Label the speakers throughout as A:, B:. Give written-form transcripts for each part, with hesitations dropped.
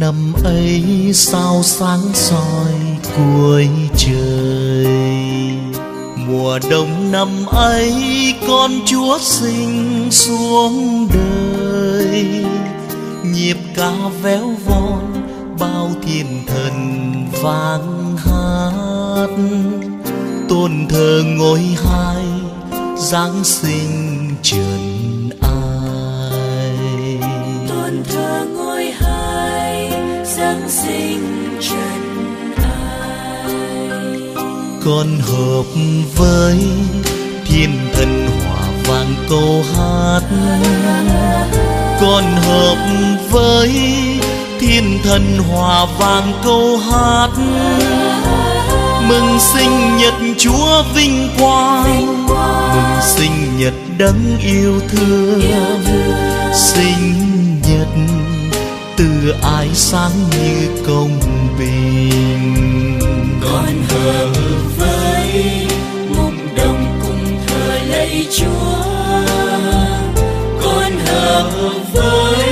A: năm ấy sao sáng soi cuối trời. Mùa đông năm ấy con Chúa sinh xuống đời. Nhịp ca véo von bao thiên thần vang hát. Tôn thờ ngôi hai Giáng sinh trần ai.
B: Tôn thờ ngôi hai Giáng sinh trần ai.
A: Con hợp với thiên thần hòa vang câu hát. Con hợp với thiên thần hòa vang câu hát. Mừng sinh nhật Chúa vinh quang, mừng sinh nhật đấng yêu thương. Sinh nhật từ ái sáng như công bình.
B: Con hợp với mục đồng cùng thờ lạy Chúa. Con hợp với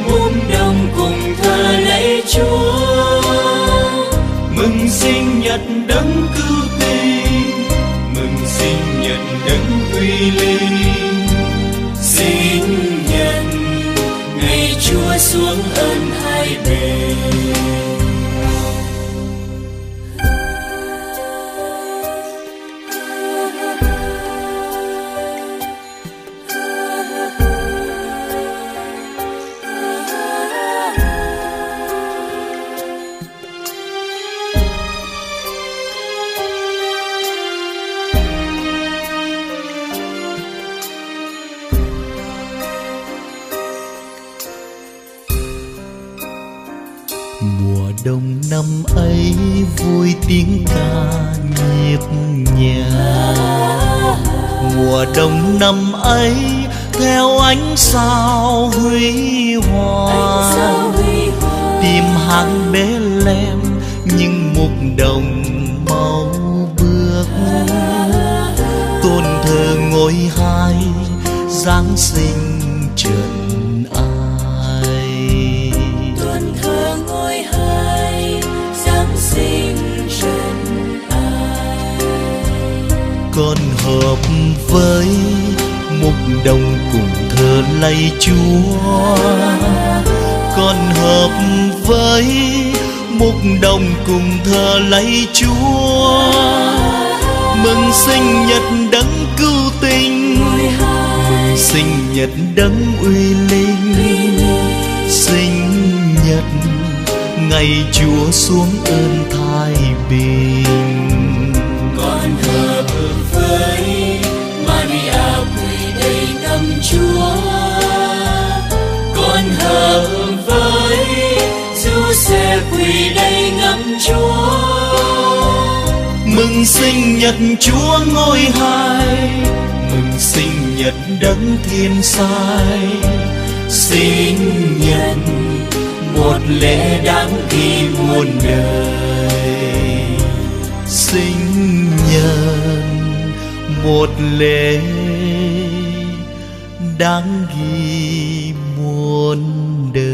B: mục đồng cùng thờ lạy Chúa. Mừng sinh nhật đấng cứu tinh, mừng sinh nhật đấng uy linh. Sinh nhật ngày Chúa xuống ơn hai bề.
A: Mùa đông năm ấy vui tiếng ca nhịp nhàng. Mùa đông năm ấy theo ánh sao huy hoàng. Tìm hàng Bethlehem nhưng mục đồng mau bước. Tôn thờ ngôi hai Giáng sinh trần ai.
B: Tôn thờ ngôi hai Giáng sinh trần ai.
A: Con hợp với mục đồng cùng thờ lạy Chúa. Con hợp với mục đồng cùng thờ lạy Chúa. Mừng sinh nhật đấng cứu tinh, mừng sinh nhật đấng uy linh. Sinh nhật ngày Chúa xuống ơn thái bình.
B: Con hợp với Maria quỳ đầy ngắm Chúa. Con hợp với Giuse quỳ đầy ngắm Chúa.
A: Mừng sinh nhật Chúa ngôi hai, mừng sinh nhật đấng thiên sai. Sinh nhật một lễ đáng ghi muôn đời. Sinh nhật một lễ đáng ghi muôn đời.